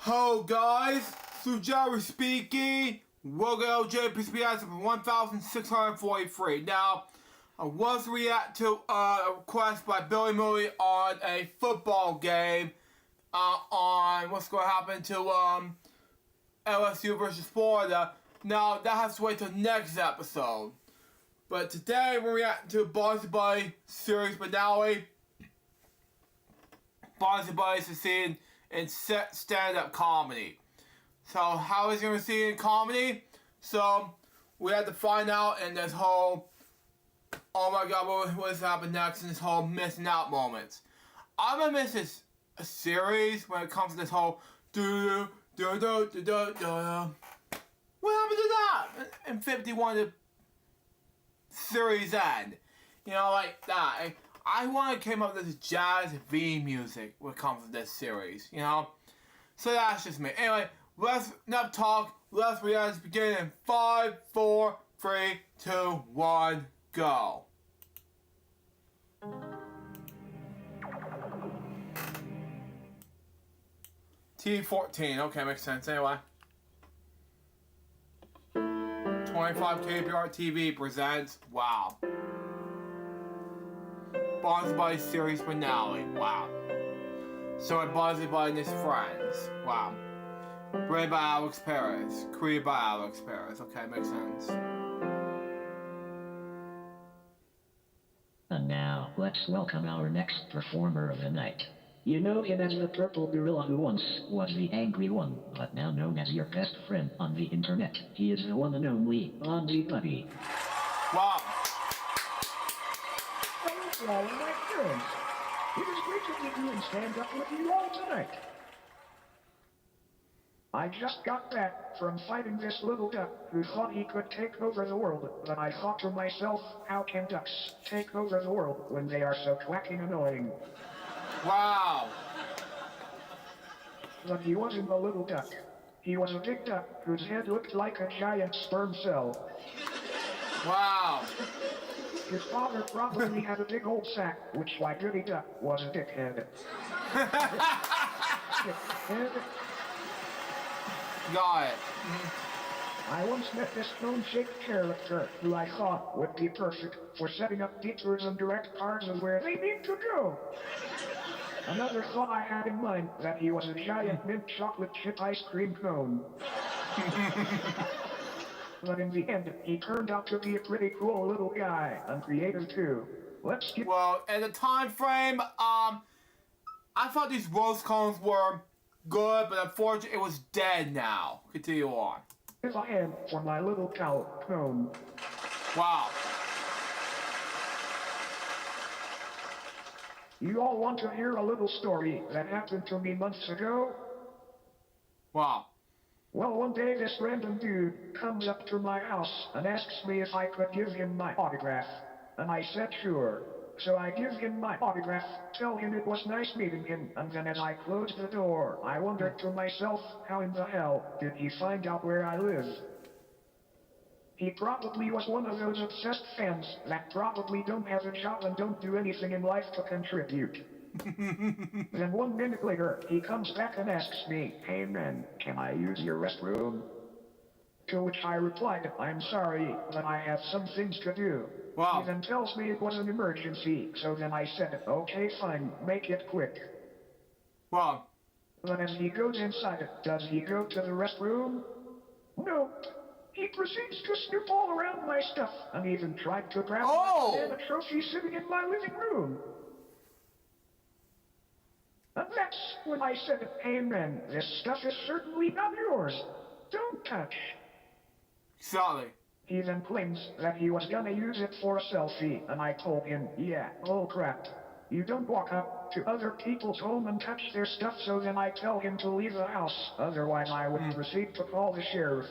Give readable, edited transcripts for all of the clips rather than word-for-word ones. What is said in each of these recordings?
Hello guys, Sujari speaking. Welcome to LJPCBM 1643. Now, I was react to a request by Billy Moody on a football game on what's going to happen to LSU versus Florida. Now, that has to wait till next episode. But today, we're reacting to Bonzi Buddy series finale. Bonzi Buddy succeeded in stand-up comedy. So how is he going to see it in comedy? So we had to find out in this whole, oh my god, what's happening next in this whole missing out moments. I'm going to miss this series when it comes to this whole do. What happened to that in 51 the series end? You know, like that. I want to come up with this jazz V music when it comes to this series, you know? So that's just me. Anyway, let's not talk. Let's react. Begin in 5, 4, 3, 2, 1, go. T14. Okay, makes sense. Anyway. 25 KPR TV presents. Wow. Bonzi Buddy series finale. Wow. So Bonzi Buddy and his friends. Wow. Written by Alex Perez. Created by Alex Perez. Okay, makes sense. And now, let's welcome our next performer of the night. You know him as the purple gorilla who once Was the angry one, but now known as your best friend on the internet. he is the one and only Bonzi Buddy. Wow. Hello, my friends. It is great to meet you and stand up with you all tonight. I just got back from fighting this little duck who thought he could take over the world, but I thought to myself, how can ducks take over the world when they are so quacking annoying? Wow. But he wasn't a little duck. He was a big duck whose head looked like a giant sperm cell. Wow. His father probably had a big old sack, which why Goody Duck was a dickhead. Got it. I once met this cone-shaped character who I thought would be perfect for setting up detours and direct cars of where they need to go. Another thought I had in mind that he was a giant mint chocolate chip ice cream cone. But in the end, he turned out to be a pretty cool little guy, and creative too. Let's get— Well, at the time frame, I thought these rose cones were good, but unfortunately, it was dead now. Continue on. Here's a hand for my little cow cone. Wow. You all want to hear a little story that happened to me months ago? Wow. Well, one day this random dude comes up to my house and asks me if I could give him my autograph. And I said sure. So I give him my autograph, tell him it was nice meeting him, and then as I closed the door, I wondered to myself, how in the hell did he find out where I live? He probably was one of those obsessed fans that probably don't have a job and don't do anything in life to contribute. Then 1 minute later, he comes back and asks me, "Hey man, can I use your restroom?" To which I replied, "I'm sorry, but I have some things to do." Wow. He then tells me it was an emergency, so then I said, "Okay fine, make it quick." Wow. But as he goes inside, does he go to the restroom? Nope. He proceeds to snoop all around my stuff, and even tried to grab my banana trophy sitting in my living room. And that's when I said, "Hey man, this stuff is certainly not yours. Don't touch." Sorry. He then claims that he was gonna use it for a selfie, and I told him, yeah, oh crap. You don't walk up to other people's home and touch their stuff, so then I tell him to leave the house, otherwise I would proceed to call the sheriff.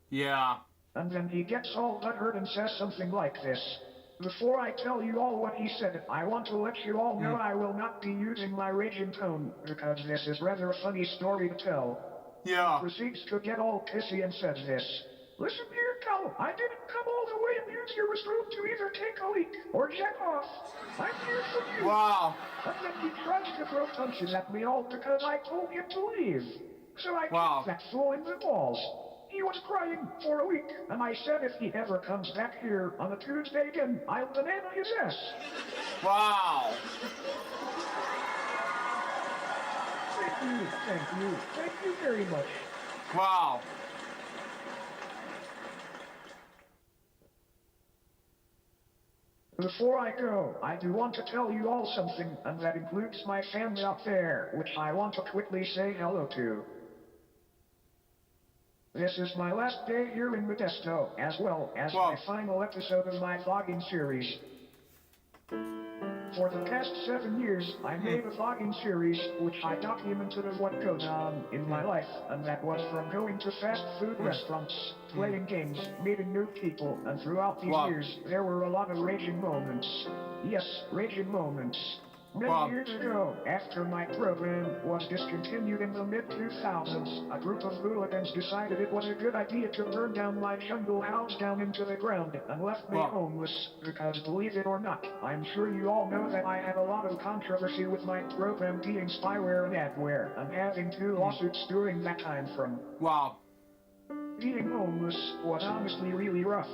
Yeah. And then he gets all butthurt and says something like this. Before I tell you all what he said, I want to let you all know I will not be using my raging tone, because this is rather a funny story to tell. Yeah. He proceeds to get all pissy and says this. "Listen here, Cal, I didn't come all the way and use your restroom to either take a leak or jack off. I'm here for you." Wow. And then he tries to throw punches at me all because I told him to leave. So I Wow. kicked that fool in the balls. He was crying for a week, and I said if he ever comes back here on a Tuesday again, I'll banana his ass. Wow. Thank you very much. Wow. Before I go, I do want to tell you all something, and that includes my family out there, which I want to quickly say hello to. This is my last day here in Modesto, as well as my final episode of my vlogging series. For the past 7 years, I made a vlogging series which I documented what goes on in my life, and that was from going to fast food restaurants, playing games, meeting new people, and throughout these years, there were a lot of raging moments. Yes, raging moments. Many years ago, after my program was discontinued in the mid-2000s, a group of hooligans decided it was a good idea to burn down my jungle house down into the ground and left me homeless, because believe it or not, I'm sure you all know that I had a lot of controversy with my program being spyware and adware, and having 2 lawsuits during that time from. Wow. Being homeless was honestly really rough.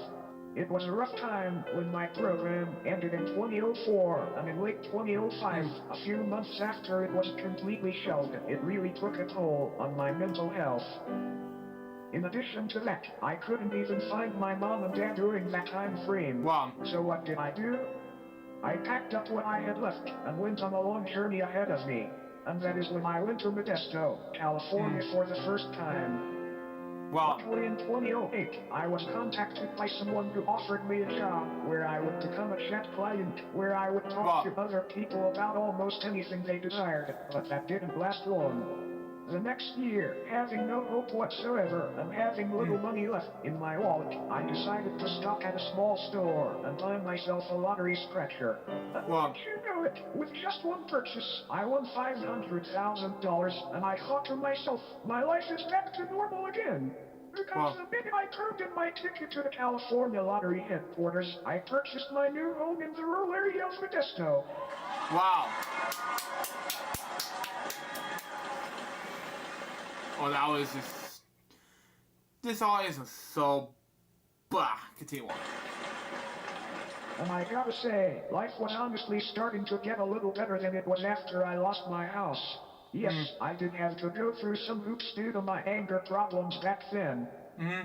It was a rough time when my program ended in 2004, and in late 2005, a few months after it was completely shelved, it really took a toll on my mental health. In addition to that, I couldn't even find my mom and dad during that time frame. Wow. So what did I do? I packed up what I had left and went on a long journey ahead of me. And that is when I went to Modesto, California for the first time. Wow. Luckily in 2008, I was contacted by someone who offered me a job where I would become a chat client, where I would talk to other people about almost anything they desired, but that didn't last long. The next year, having no hope whatsoever and having little money left in my wallet, I decided to stop at a small store and buy myself a lottery scratcher. Wow. You know it, with just one purchase, I won $500,000, and I thought to myself, my life is back to normal again. Because the minute I turned in my ticket to the California Lottery headquarters, I purchased my new home in the rural area of Modesto. Wow. Oh, that was just. This audience was so. Bah. Continue on. And I gotta say, life was honestly starting to get a little better than it was after I lost my house. Yes, I did have to go through some hoops due to my anger problems back then.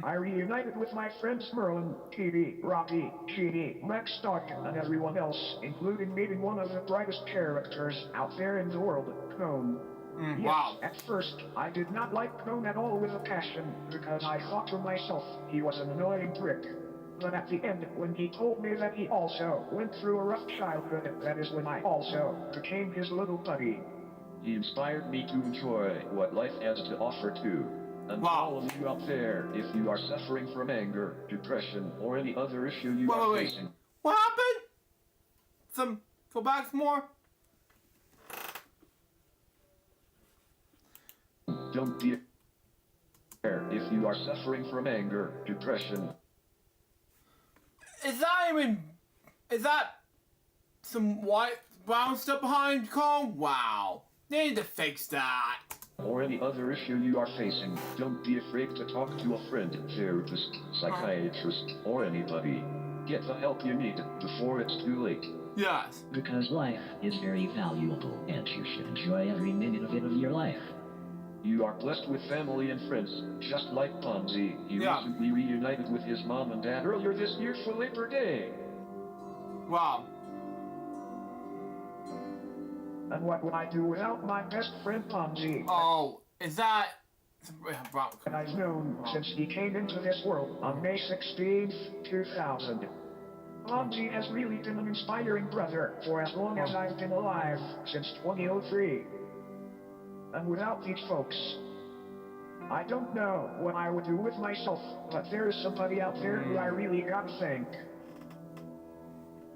I reunited with my friends Merlin, Petey, Rocky, Genie, Max Stark, and everyone else, including meeting one of the brightest characters out there in the world, Cone. Yes, at first, I did not like Cone at all with a passion, because I thought to myself, he was an annoying prick. But at the end, when he told me that he also went through a rough childhood, that is when I also became his little buddy. He inspired me to enjoy what life has to offer too. And to all of you out there, if you are suffering from anger, depression, or any other issue you are facing. What happened? Go back some more? Don't be afraid if you are suffering from anger, depression. Is that some white, brown stuff behind Cone? Wow. They need to fix that. Or any other issue you are facing, don't be afraid to talk to a friend, therapist, psychiatrist, or anybody. Get the help you need before it's too late. Yes. Because life is very valuable, and you should enjoy every minute of it of your life. You are blessed with family and friends, just like Bonzi. He recently reunited with his mom and dad earlier this year for Labor Day. Wow. And what would I do without my best friend Bonzi? Oh, is that... And I've known since he came into this world on May 16th, 2000. Bonzi has really been an inspiring brother for as long as I've been alive, since 2003. And without these folks, I don't know what I would do with myself, but there is somebody out there who I really gotta thank.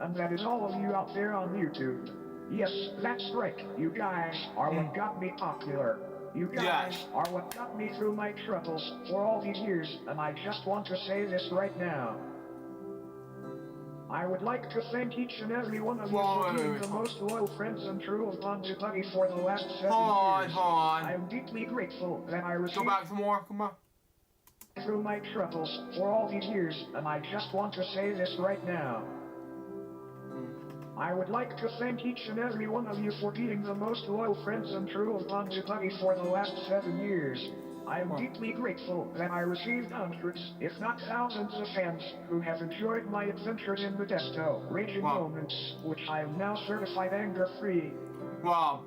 And that is all of you out there on YouTube. Yes, that's right, you guys are what got me popular. You guys are what got me through my troubles for all these years, and I just want to say this right now. I would like to thank each and every one of you for being the most loyal friends and true of Bonzi Buddy for the last 7 years. Hold on. I am deeply grateful that I received Go back some more, come on. through my troubles for all these years, and I just want to say this right now. I would like to thank each and every one of you for being the most loyal friends and true of Bonzi Buddy for the last 7 years. I am deeply grateful that I received hundreds, if not thousands of fans who have enjoyed my adventures in the Desto, raging moments, which I am now certified anger-free. Wow.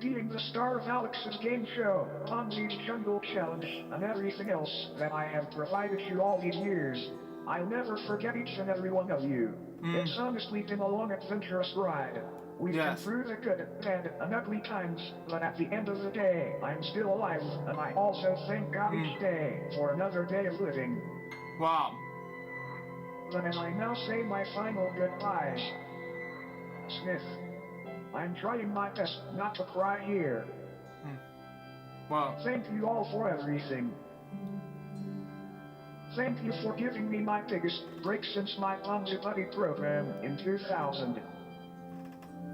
Being the star of Alex's game show, Bonzi's Jungle Challenge, and everything else that I have provided you all these years. I'll never forget each and every one of you. It's honestly been a long, adventurous ride. We've been through the good, bad, and ugly times, but at the end of the day, I'm still alive, and I also thank God each day for another day of living. Wow. But as I now say my final goodbyes, Smith, I'm trying my best not to cry here. Wow. Thank you all for everything. Thank you for giving me my biggest break since my Bonzi Buddy program in 2000.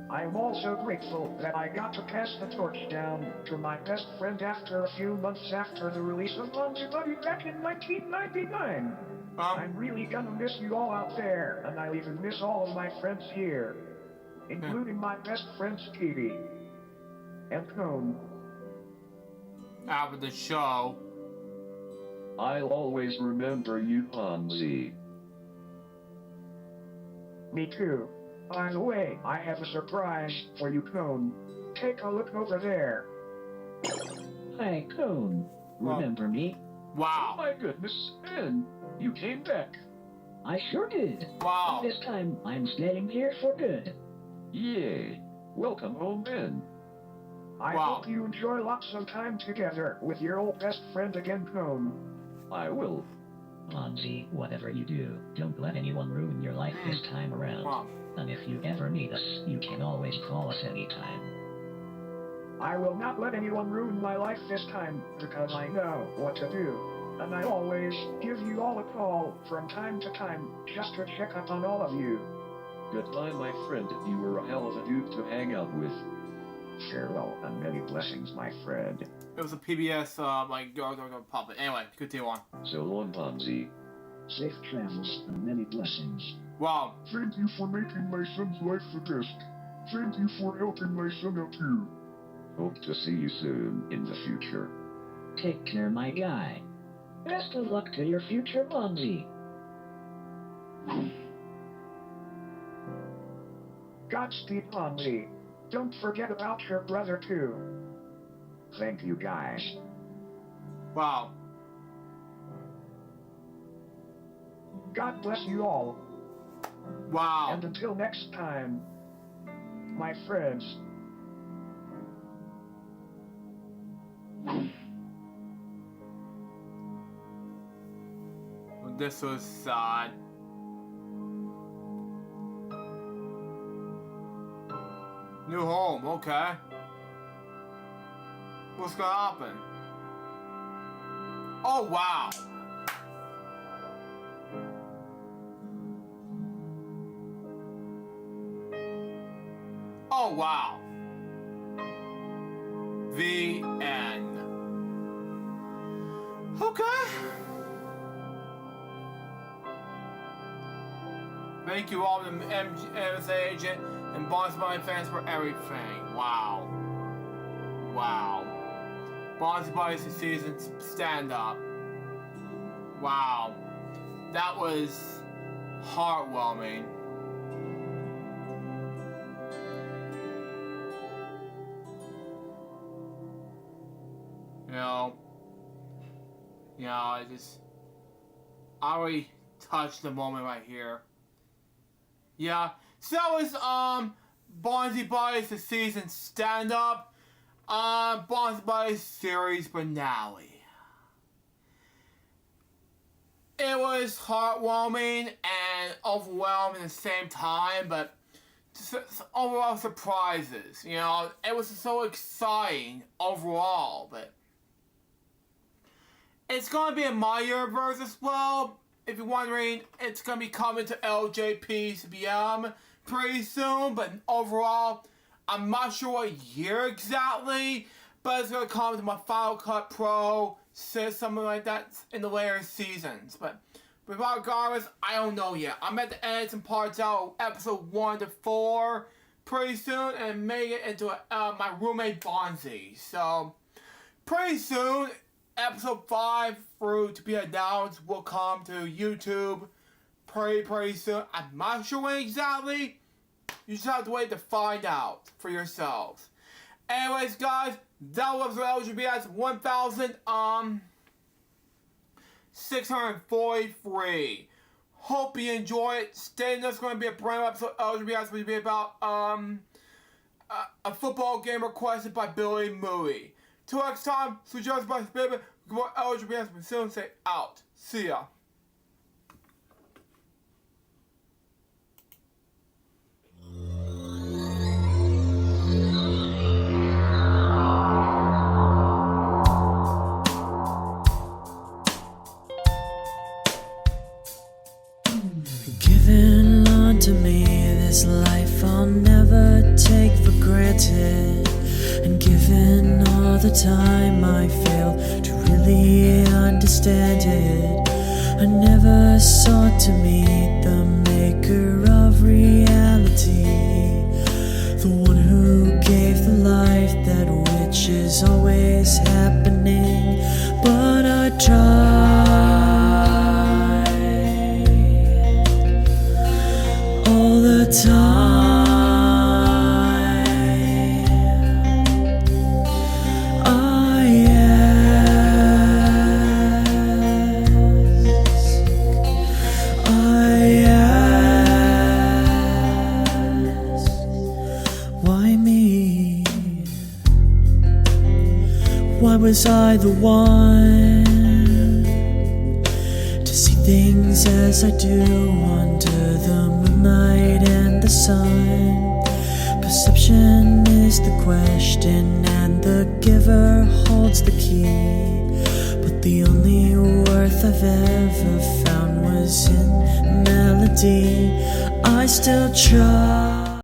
I am also grateful that I got to pass the torch down to my best friend after a few months after the release of Bonzi Buddy back in 1999. I'm really gonna miss you all out there, and I'll even miss all of my friends here, including my best friends Katie and Cone. After the show. I'll always remember you, Bonzi. Me too. By the way, I have a surprise for you, Cone. Take a look over there. Hi, Cone. Remember me? Wow. Oh my goodness, Ben, you came back. I sure did. Wow. This time, I'm staying here for good. Yay. Welcome home, Ben. I hope you enjoy lots of time together with your old best friend again, Cone. I will. Bonzi, whatever you do, don't let anyone ruin your life this time around. Wow. And if you ever need us, you can always call us anytime. I will not let anyone ruin my life this time, because I know what to do. And I always give you all a call from time to time, just to check up on all of you. Goodbye, my friend. You were a hell of a dude to hang out with. Farewell and many blessings, my friend. It was a PBS, puppet. Anyway, continue on. So long, Bonzi. Safe travels and many blessings. Wow. Thank you for making my son's life the best. Thank you for helping my son out too. Hope to see you soon in the future. Take care, my guy. Best of luck to your future, Bonzi. Godspeed, Bonzi. Don't forget about your brother too. Thank you, guys. Wow. God bless you all. Wow. And until next time, my friends. This was sad. New home, okay. What's gonna happen? Oh, wow. Oh, wow. The end. Okay. Thank you all, the MSA agent and Bonzi Buddy fans, for everything. Wow. Wow. Bonzi Buddy season stand up. Wow. That was heartwarming. I already touched the moment right here. Yeah, so that was, Bonzi Buddy's the season stand-up, Bonzi Buddy's series finale. It was heartwarming and overwhelming at the same time, but just overall surprises, it was so exciting overall, but it's gonna be in my universe as well, if you're wondering, it's going to be coming to LJPCBM pretty soon, but overall, I'm not sure what year exactly, but it's going to come to my Final Cut Pro, something like that in the later seasons. But regardless, I don't know yet. I'm at the edit some parts out of episode 1 to 4 pretty soon and make it into my roommate Bonzi. So, pretty soon, episode 5 through to be announced will come to YouTube pretty soon. I'm not sure when exactly. You just have to wait to find out for yourselves. Anyways, guys, that was LJPS 1643. Hope you enjoy it. Stay tuned. There's going to be a brand new episode of LJPS, which will be about a football game requested by Billy Moody. Till next time, suggested by Baby, LJPS, but soon say out. See ya. Given unto me this life I'll never take for granted, and given all the time I failed to really understand it, I never sought to meet the maker of reality, the one who gave the life that which is always happening, but I tried all the time. I ask, why me? Why was I the one to see things as I do under the moonlight and the sun? Perception is the question and the giver holds the key, but the only worth I've ever found was in melody. I still try.